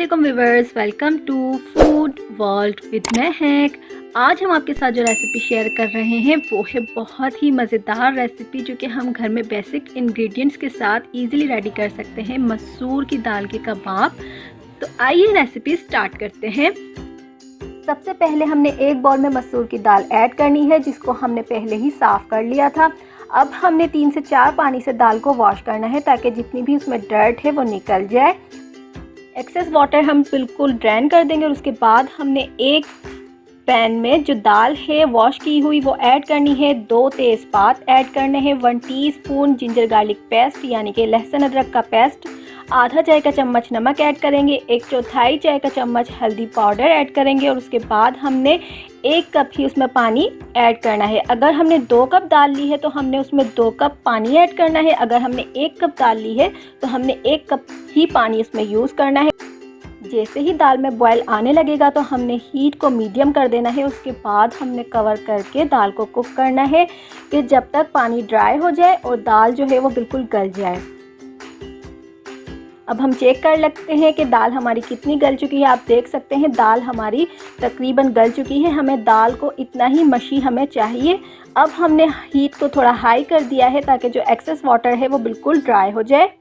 वालेकुम viewers, welcome to food world with Mehak. आज हम आपके साथ जो रेसिपी शेयर कर रहे हैं वो है बहुत ही मज़ेदार रेसिपी जो कि हम घर में बेसिक इंग्रेडिएंट्स के साथ इजीली रेडी कर सकते हैं, मसूर की दाल के कबाब। तो आइए रेसिपी स्टार्ट करते हैं। सबसे पहले हमने एक बाउल में मसूर की दाल ऐड करनी है जिसको हमने पहले ही साफ़ कर लिया था। अब हमने 3 से 4 पानी से दाल को वॉश करना है ताकि जितनी भी उसमें डर्ट है वो निकल जाए। एक्सेस वाटर हम बिल्कुल ड्रेन कर देंगे और उसके बाद हमने एक पैन में जो दाल है वॉश की हुई वो ऐड करनी है। 2 तेज़पात ऐड करने हैं, 1 टीस्पून जिंजर गार्लिक पेस्ट यानी कि लहसुन अदरक का पेस्ट, आधा चाय का चम्मच नमक ऐड करेंगे, 1/4 चाय का चम्मच हल्दी पाउडर ऐड करेंगे और उसके बाद हमने 1 कप ही उसमें पानी ऐड करना है। अगर हमने 2 कप दाल ली है तो हमने उसमें 2 कप पानी ऐड करना है। अगर हमने 1 कप दाल ली है तो हमने 1 कप ही पानी इसमें यूज़ करना है। जैसे ही दाल में बॉयल आने लगेगा तो हमने हीट को मीडियम कर देना है। उसके बाद हमने कवर करके दाल को कुक करना है कि जब तक पानी ड्राई हो जाए और दाल जो है वो बिल्कुल गल जाए। अब हम चेक कर लेते हैं कि दाल हमारी कितनी गल चुकी है। आप देख सकते हैं दाल हमारी तकरीबन गल चुकी है। हमें दाल को इतना ही मशी हमें चाहिए। अब हमने हीट को थोड़ा हाई कर दिया है ताकि जो एक्सेस वाटर है वो बिल्कुल ड्राई हो जाए।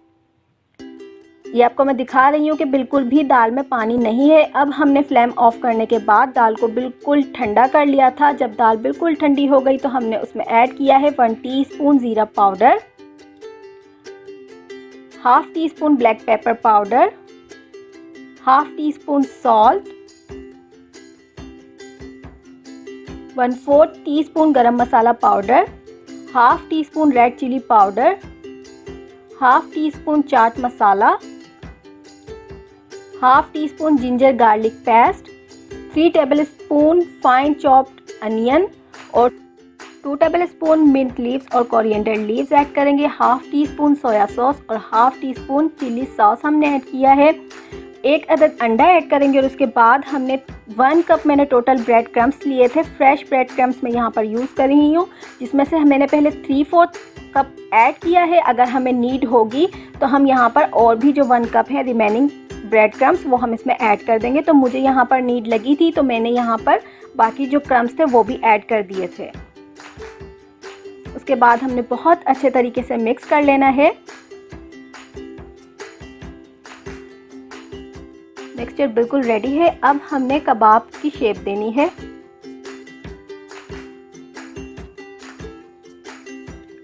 ये आपको मैं दिखा रही हूँ कि बिल्कुल भी दाल में पानी नहीं है। अब हमने फ्लेम ऑफ करने के बाद दाल को बिल्कुल ठंडा कर लिया था। जब दाल बिल्कुल ठंडी हो गई तो हमने उसमें ऐड किया है 1 टीस्पून ज़ीरा powder, half teaspoon black pepper powder, half teaspoon salt, 1/4 teaspoon garam masala powder, half teaspoon red chilli powder, half teaspoon chaat masala, half teaspoon ginger garlic paste, 3 tablespoon fine chopped onion और 2 टेबलस्पून मिंट लीव्स और coriander leaves add करेंगे। Half teaspoon soya sauce और half teaspoon chilli sauce हमने add किया है। 1 अदद अंडा add करेंगे और उसके बाद हमने 1 कप मैंने टोटल ब्रेड क्रम्स लिए थे। फ्रेश ब्रेड क्रम्स मैं यहाँ पर यूज़ कर रही हूँ जिसमें से मैंने पहले 3/4 कप ऐड किया है। अगर हमें नीड होगी तो हम यहाँ पर और भी जो 1 कप है रिमेनिंग ब्रेड क्रम्स वो हम इसमें ऐड कर देंगे। तो मुझे यहाँ पर नीड लगी थी तो मैंने यहाँ पर बाकी जो क्रम्स थे वो भी ऐड कर दिए थे। उसके बाद हमने बहुत अच्छे तरीके से मिक्स कर लेना है। मिक्सचर बिल्कुल रेडी है। अब हमने कबाब की शेप देनी है।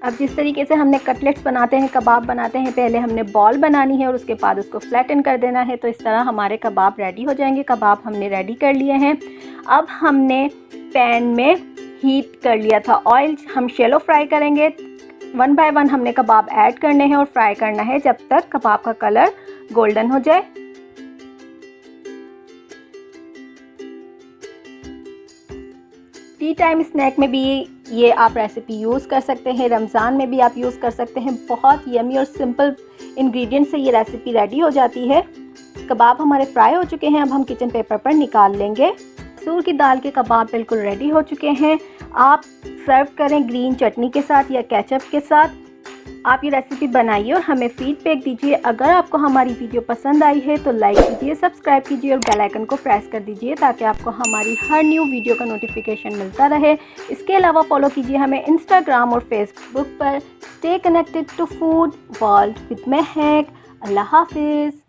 अब जिस तरीके से हमने कटलेट्स बनाते हैं, कबाब बनाते हैं, पहले हमने बॉल बनानी है और उसके बाद उसको फ्लैटन कर देना है। तो इस तरह हमारे कबाब रेडी हो जाएंगे। कबाब हमने रेडी कर लिए हैं। अब हमने पैन में हीट कर लिया था ऑयल, हम शैलो फ्राई करेंगे। 1 बाय 1 हमने कबाब ऐड करने हैं और फ्राई करना है जब तक कबाब का कलर गोल्डन हो जाए। टी टाइम स्नैक में भी ये आप रेसिपी यूज़ कर सकते हैं, रमज़ान में भी आप यूज़ कर सकते हैं। बहुत यमी और सिंपल इंग्रेडिएंट से ये रेसिपी रेडी हो जाती है। कबाब हमारे फ्राई हो चुके हैं। अब हम किचन पेपर पर निकाल लेंगे। मसूर की दाल के कबाब बिल्कुल रेडी हो चुके हैं। आप सर्व करें ग्रीन चटनी के साथ या केचप के साथ। आप ये रेसिपी बनाइए और हमें फीडबैक दीजिए। अगर आपको हमारी वीडियो पसंद आई है तो लाइक कीजिए, सब्सक्राइब कीजिए और बेल आइकन को प्रेस कर दीजिए ताकि आपको हमारी हर न्यू वीडियो का नोटिफिकेशन मिलता रहे। इसके अलावा फॉलो कीजिए हमें इंस्टाग्राम और फेसबुक पर। Stay connected to food world with Mehak. अल्लाह हाफिज़।